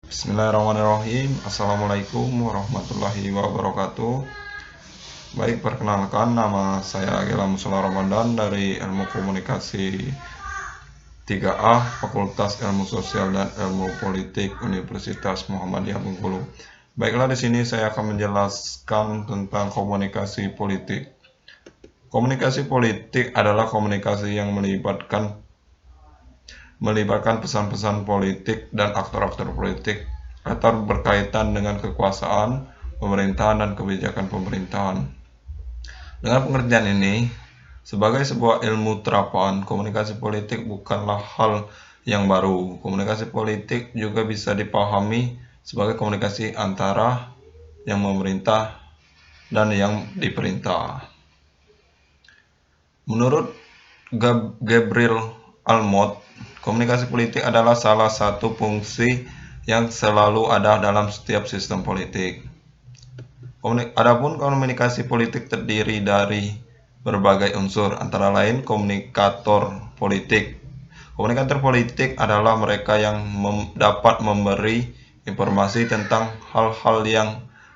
Bismillahirrahmanirrahim. Assalamualaikum warahmatullahi wabarakatuh. Baik, perkenalkan, nama saya Agila Musala Ramadan dari Ilmu Komunikasi 3A, Fakultas Ilmu Sosial dan Ilmu Politik Universitas Muhammadiyah Bengkulu. Baiklah, di sini saya akan menjelaskan tentang komunikasi politik. Komunikasi politik adalah komunikasi yang melibatkan pesan-pesan politik dan aktor-aktor politik atau berkaitan dengan kekuasaan, pemerintahan, dan kebijakan pemerintahan. Dengan pengertian ini, sebagai sebuah ilmu terapan, komunikasi politik bukanlah hal yang baru. Komunikasi politik juga bisa dipahami sebagai komunikasi antara yang memerintah dan yang diperintah. Menurut Gabriel Almond, komunikasi politik adalah salah satu fungsi yang selalu ada dalam setiap sistem politik. Adapun komunikasi politik terdiri dari berbagai unsur, antara lain komunikator politik. Komunikator politik adalah mereka yang dapat memberi informasi tentang hal-hal yang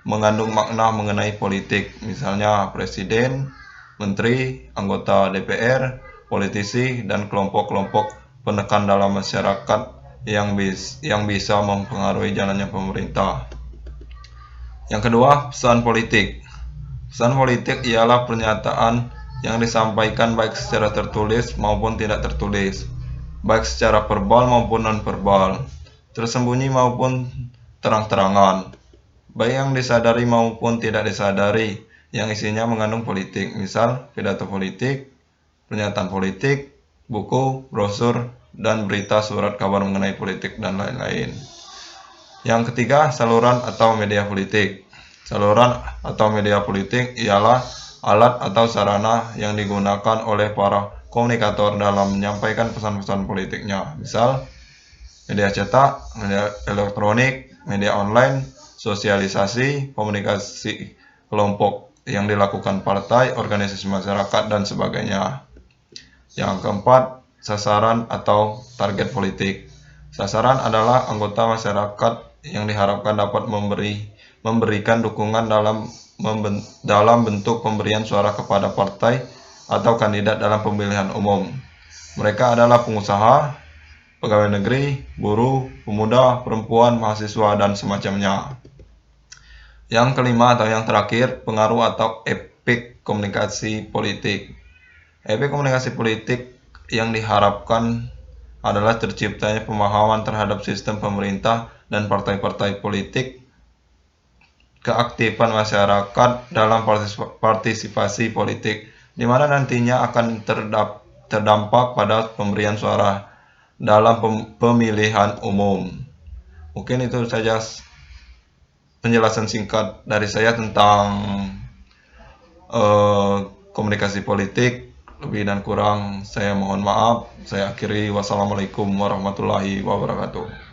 mengandung makna mengenai politik, misalnya presiden, menteri, anggota DPR, politisi, dan kelompok-kelompok penekan dalam masyarakat yang bisa mempengaruhi jalannya pemerintah. Yang kedua, pesan politik. Pesan politik ialah pernyataan yang disampaikan baik secara tertulis maupun tidak tertulis, baik secara verbal maupun non-verbal, tersembunyi maupun terang-terangan, baik yang disadari maupun tidak disadari, yang isinya mengandung politik, misal pidato politik, pernyataan politik, buku, brosur, dan berita surat kabar mengenai politik, dan lain-lain. Yang ketiga, saluran atau media politik. Saluran atau media politik ialah alat atau sarana yang digunakan oleh para komunikator dalam menyampaikan pesan-pesan politiknya, misal media cetak, media elektronik, media online, sosialisasi, komunikasi kelompok yang dilakukan partai, organisasi masyarakat, dan sebagainya. Yang keempat, sasaran atau target politik. Sasaran adalah anggota masyarakat yang diharapkan dapat memberikan dukungan dalam bentuk pemberian suara kepada partai atau kandidat dalam pemilihan umum. Mereka adalah pengusaha, pegawai negeri, buruh, pemuda, perempuan, mahasiswa, dan semacamnya. Yang kelima atau yang terakhir, pengaruh atau efek komunikasi politik. Efek komunikasi politik yang diharapkan adalah terciptanya pemahaman terhadap sistem pemerintah dan partai-partai politik, keaktifan masyarakat dalam partisipasi politik, di mana nantinya akan terdampak pada pemberian suara dalam pemilihan umum. Mungkin itu saja penjelasan singkat dari saya tentang komunikasi politik. Lebih dan kurang saya mohon maaf. Saya akhiri. Wassalamualaikum warahmatullahi wabarakatuh.